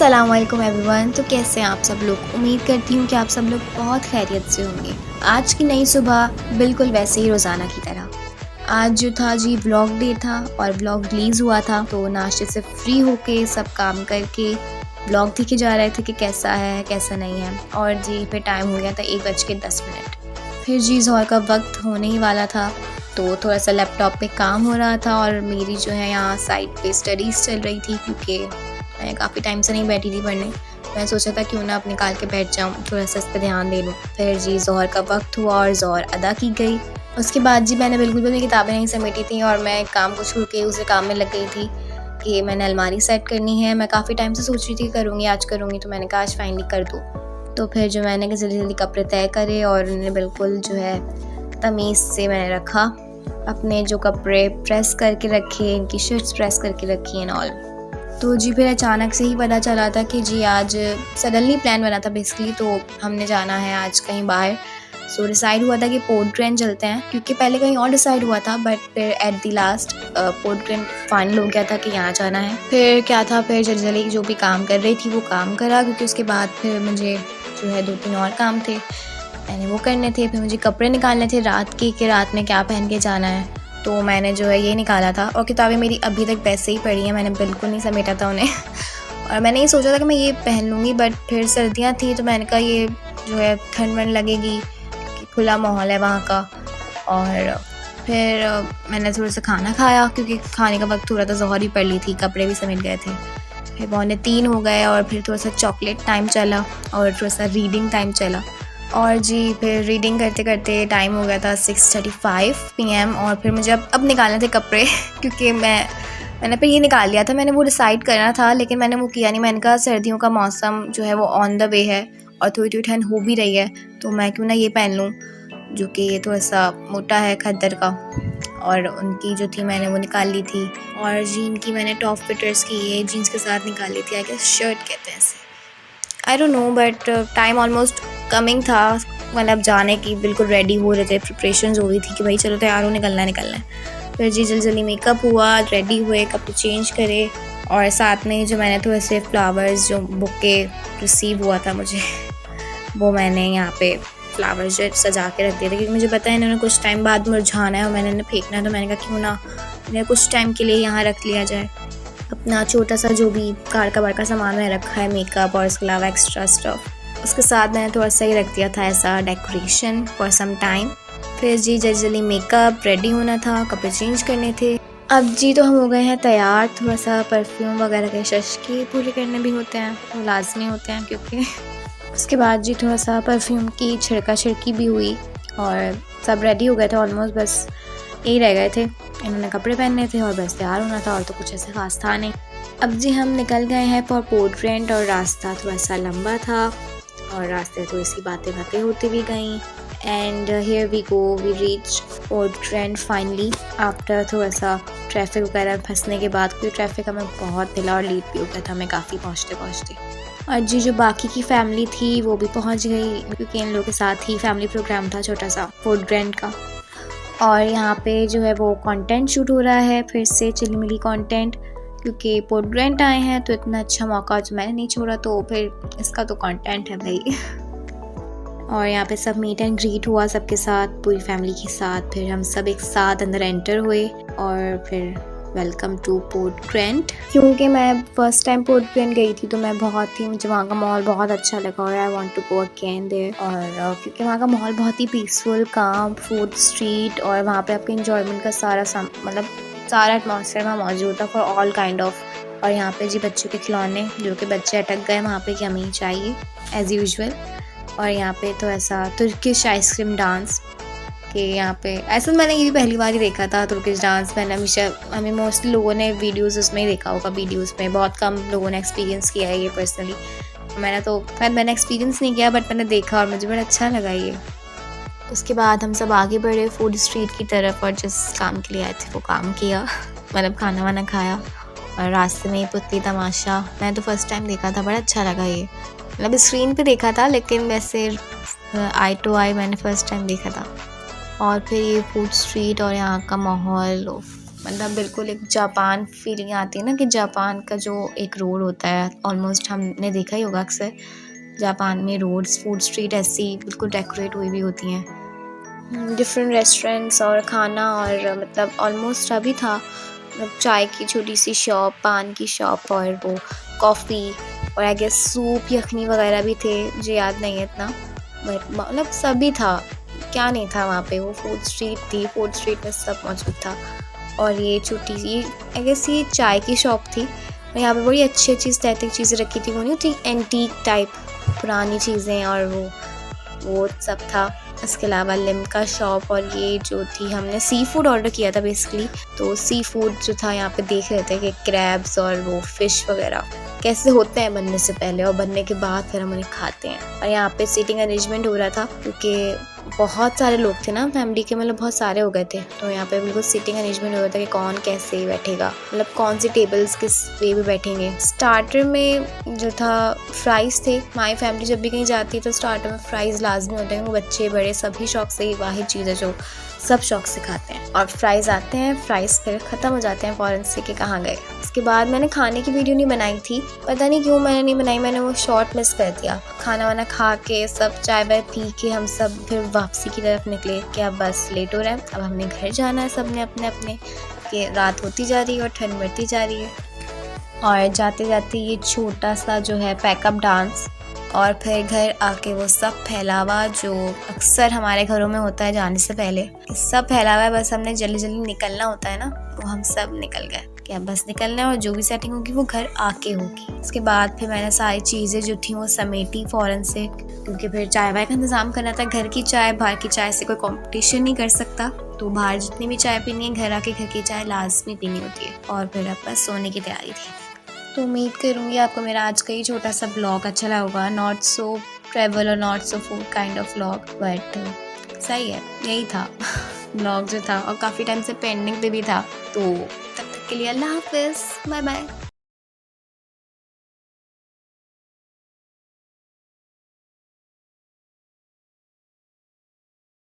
अस्सलाम वालेकुम एवरीवन। तो कैसे हैं आप सब लोग। उम्मीद करती हूँ कि आप सब लोग बहुत खैरियत से होंगे। आज की नई सुबह बिल्कुल वैसे ही रोज़ाना की तरह। आज जो था जी व्लॉग डे था और व्लॉग रिलीज़ हुआ था, तो नाश्ते से फ्री होके सब काम करके व्लॉग देखे जा रहे थे कि कैसा है कैसा नहीं है। और जी फिर टाइम हो गया था 1:10। फिर जी ज़ोहर का वक्त होने ही वाला था, तो थोड़ा सा लैपटॉप पे काम हो रहा था और मेरी जो है यहाँ साइड पे स्टडीज़ चल रही थी, क्योंकि मैं काफ़ी टाइम से नहीं बैठी थी पढ़ने। मैं सोचा था क्यों ना अपने निकाल के बैठ जाऊँ, थोड़ा सा इस पर ध्यान दे लूँ। फिर जी ज़ोहर का वक्त हुआ और ज़ोहर अदा की गई। उसके बाद जी मैंने बिल्कुल भी अपनी किताबें नहीं समेटी थी और मैं काम को छोड़ के उसे काम में लग गई थी कि मैंने अलमारी सेट करनी है। मैं काफ़ी टाइम से सोच रही थी करूँगी आज करूँगी, तो मैंने कहा आज फाइनली कर दूँ। तो फिर जो मैंने कि जल्दी जल्दी कपड़े तय करे और उन्हें बिल्कुल जो है तमीज़ से मैंने रखा। अपने जो कपड़े प्रेस करके रखे, इनकी शर्ट्स प्रेस करके रखी एंड ऑल। तो जी फिर अचानक से ही पता चला था कि जी आज सडनली प्लान बना था बेसिकली, तो हमने जाना है आज कहीं बाहर। सो डिसाइड हुआ था कि पोर्ट ट्रेंड चलते हैं, क्योंकि पहले कहीं और डिसाइड हुआ था, बट फिर at the last port trend final हो गया था कि यहाँ जाना है। फिर क्या था, फिर जल्दी जो भी काम कर रही थी वो काम करा, क्योंकि उसके बाद फिर मुझे जो है 2-3 और काम थे, मैंने वो करने थे। फिर मुझे कपड़े निकालने थे रात की कि रात में क्या पहन के जाना है, तो मैंने जो है ये निकाला था। और किताबें मेरी अभी तक वैसे ही पड़ी हैं, मैंने बिल्कुल नहीं समेटा था उन्हें और मैंने ये सोचा था कि मैं ये पहन लूँगी, बट फिर सर्दियाँ थी तो मैंने कहा ये जो है ठंड वंड लगेगी, कि खुला माहौल है वहाँ का। और फिर मैंने थोड़ा सा खाना खाया, क्योंकि खाने का वक्त थोड़ा था, ज़ोहर भी पड़ ली थी, कपड़े भी समेट गए थे। फिर 2:45 हो गए और फिर थोड़ा सा चॉकलेट टाइम चला और थोड़ा सा रीडिंग टाइम चला। और जी फिर रीडिंग करते करते टाइम हो गया था 6:35 PM। और फिर मुझे अब निकालने थे कपड़े क्योंकि मैंने फिर ये निकाल लिया था, मैंने वो डिसाइड करना था लेकिन मैंने वो किया नहीं। मैंने कहा सर्दियों का मौसम जो है वो ऑन द वे है और थोड़ी थोड़ी ठंड हो भी रही है, तो मैं क्यों ना ये पहन लूँ, जो कि ये थोड़ा सा मोटा है खद्दर का। और उनकी जो थी मैंने वो निकाल ली थी। और जीन की मैंने टॉप फिटर्स की ये जीन्स के साथ निकाल ली थी, आई गेस शर्ट कहते हैं इसे, I don't know, but time almost coming था, मतलब जाने की बिल्कुल रेडी हो रहे थे, प्रिपरेशंस हो रही थी कि भाई चलो तैयार हो, निकलना है। फिर जी जल्दी मेकअप हुआ, रेडी हुए, कपड़े चेंज करे और साथ में जो मैंने थोड़े से फ्लावर्स जो बुके रिसीव हुआ था मुझे वो मैंने यहाँ पे फ्लावर्स जो सजा के रख दिए थे, क्योंकि मुझे पता है इन्होंने कुछ टाइम बाद मुरझाना है और मैंने इन्हें फेंकना है, तो मैंने कहा क्यों ना इन्हें कुछ टाइम के लिए यहाँ रख लिया जाए। अपना छोटा सा जो भी कार का बार का सामान मैंने रखा है, मेकअप और इसके अलावा एक्स्ट्रा स्टफ, उसके साथ मैंने थोड़ा सा ही रख दिया था ऐसा डेकोरेशन फॉर सम टाइम। फिर जी जल्दी मेकअप रेडी होना था, कपड़े चेंज करने थे। अब जी तो हम हो गए हैं तैयार, थोड़ा सा परफ्यूम वगैरह के शश्के पूरे करने भी होते हैं, वो लाजमी होते हैं, क्योंकि उसके बाद जी थोड़ा सा परफ्यूम की छिड़का छिड़की भी हुई और सब रेडी हो गए थे ऑलमोस्ट, बस यही रह गए थे, इन्होंने कपड़े पहनने थे और बस तैयार होना था, और तो कुछ ऐसे खास था नहीं। अब जी हम निकल गए हैं फॉर पोर्ट ट्रेंड और रास्ता थोड़ा सा लंबा था और रास्ते थोड़ी सी बातें होती भी गई। And here we go, we reach port trend finally after थोड़ा सा ट्रैफिक वगैरह फंसने के बाद, क्योंकि ट्रैफिक हमें बहुत मिला और लेट भी हो गया था हमें काफ़ी पहुँचते। और जी जो बाकी की फैमिली थी वो भी पहुँच गई, क्योंकि इन लोगों के साथ ही फैमिली प्रोग्राम था छोटा सा पोर्ट ट्रेंड का। और यहाँ पे जो है वो कंटेंट शूट हो रहा है, फिर से चिलमिली कंटेंट, क्योंकि पोर्ट ट्रेंड आए हैं तो इतना अच्छा मौका जो मैंने नहीं छोड़ा, तो फिर इसका तो कंटेंट है भाई। और यहाँ पे सब मीट एंड ग्रीट हुआ सबके साथ, पूरी फैमिली के साथ। फिर हम सब एक साथ अंदर एंटर हुए और फिर वेलकम टू पोर्ट ट्रेंड। क्योंकि मैं फर्स्ट टाइम पोर्ट ट्रेंड गई थी तो मुझे वहाँ का माहौल बहुत अच्छा लगा और I want to go again there. और क्योंकि वहाँ का माहौल बहुत ही पीसफुल, काम, फूड स्ट्रीट, और वहाँ पे आपके इंजॉयमेंट का सारा एटमॉस्फेयर वहाँ मौजूद था फॉर ऑल काइंड ऑफ। और यहाँ पे जी बच्चों के खिलौने, जो कि बच्चे अटक गए वहाँ पे कि हमें चाहिए एज़ यूजुअल। और यहाँ पे तो ऐसा तुर्किश आइसक्रीम डांस कि यहाँ पे ऐसा मैंने ये भी पहली बार ही देखा था तुर्किश डांस। मैंने हमें मोस्टली लोगों ने वीडियोस उसमें ही देखा होगा, वीडियोस में बहुत कम लोगों ने एक्सपीरियंस किया है ये पर्सनली। मैंने एक्सपीरियंस नहीं किया, बट मैंने देखा और मुझे बड़ा अच्छा लगा ये। उसके बाद हम सब आगे बढ़े फूड स्ट्रीट की तरफ और जिस काम के लिए आए थे वो काम किया, मतलब खाना वाना खाया। और रास्ते में ही पुतली तमाशा मैंने तो फर्स्ट टाइम देखा था, बड़ा अच्छा लगा ये, मतलब स्क्रीन पे देखा था लेकिन वैसे आई टू आई मैंने फ़र्स्ट टाइम देखा था। और फिर ये फूड स्ट्रीट और यहाँ का माहौल मतलब बिल्कुल एक जापान फीलिंग आती है ना, कि जापान का जो एक रोड होता है, ऑलमोस्ट हमने देखा ही होगा अक्सर जापान में रोड्स, फूड स्ट्रीट ऐसी बिल्कुल डेकोरेट हुई भी होती हैं। डिफरेंट रेस्टोरेंट्स और खाना, और मतलब ऑलमोस्ट अभी था, मतलब चाय की छोटी सी शॉप, पान की शॉप, और वो कॉफ़ी, और आई गेस सूप यखनी वगैरह भी थे, मुझे याद नहीं है इतना, बट मतलब सभी था, क्या नहीं था वहाँ पे। वो फूड स्ट्रीट थी, फूड स्ट्रीट में सब मौजूद था। और ये छोटी सी, आई गेस ये चाय की शॉप थी, और यहाँ पे बड़ी अच्छी अच्छी एस्थेटिक चीज़ें रखी थी, वो नहीं होती एंटीक टाइप पुरानी चीज़ें, और वो सब था। इसके अलावा लिम्का शॉप, और ये जो थी, हमने सी फूड ऑर्डर किया था बेसिकली, तो सी फूड जो था यहाँ पे देख रहे थे कि क्रैब्स और वो फ़िश वगैरह कैसे होते हैं बनने से पहले, और बनने के बाद फिर हम उन्हें खाते हैं। और यहाँ पे सीटिंग अरेंजमेंट हो रहा था, क्योंकि बहुत सारे लोग थे ना फैमिली के, मतलब बहुत सारे हो गए थे, तो यहाँ पे बिल्कुल सीटिंग अरेंजमेंट हो रहा था कि कौन कैसे बैठेगा, मतलब कौन सी टेबल्स किस वे में बैठेंगे। स्टार्टर में जो था फ्राइज़ थे। हमारी फैमिली जब भी कहीं जाती है तो स्टार्टर में फ्राइज़ लाजमी होते हैं, वो बच्चे बड़े सभी शौक से, ही वाहिद चीज़ है जो सब शौक से खाते हैं। और फ्राइज़ आते हैं, फ्राइज़ फिर ख़त्म हो जाते हैं फ़ौरन से कि कहाँ गए। उसके बाद मैंने खाने की वीडियो नहीं बनाई थी, पता नहीं क्यों मैंने नहीं बनाई, मैंने वो शॉर्ट मिस कर दिया। खाना वाना खा के सब चाय वाय पी के हम सब फिर वापसी की तरफ निकले कि अब बस लेट हो रहा है, अब हमने घर जाना है, सब ने अपने अपने, कि रात होती जा रही है और ठंड बढ़ती जा रही है। और जाते जाते ये छोटा सा जो है पैकअप डांस, और फिर घर आके वो सब फैलावा जो अक्सर हमारे घरों में होता है जाने से पहले, कि सब फैलावा है, बस हमने जल्दी जल्दी निकलना होता है ना, तो हम सब निकल गए कि अब बस निकलना है, और जो भी सेटिंग होगी वो घर आके होगी। उसके बाद फिर मैंने सारी चीज़ें जो थी वो समेटी फ़ौरन से, क्योंकि फिर चाय वाय का इंतज़ाम करना था। घर की चाय बाहर की चाय से कोई कॉम्पिटिशन नहीं कर सकता, तो बाहर जितनी भी चाय पीनी है, घर आके घर की चाय लाजमी पीनी होती है। और फिर अब बस सोने की तैयारी थी। तो उम्मीद करूँगी आपको मेरा आज का ये छोटा सा ब्लॉग अच्छा लगा होगा, नॉट सो ट्रैवल और not so food kind of blog, but सही है, यही था ब्लॉग जो था, और काफ़ी टाइम से पेंडिंग पे भी था। तो तब तक के लिए अल्लाह हाफिज़, बाय बाय।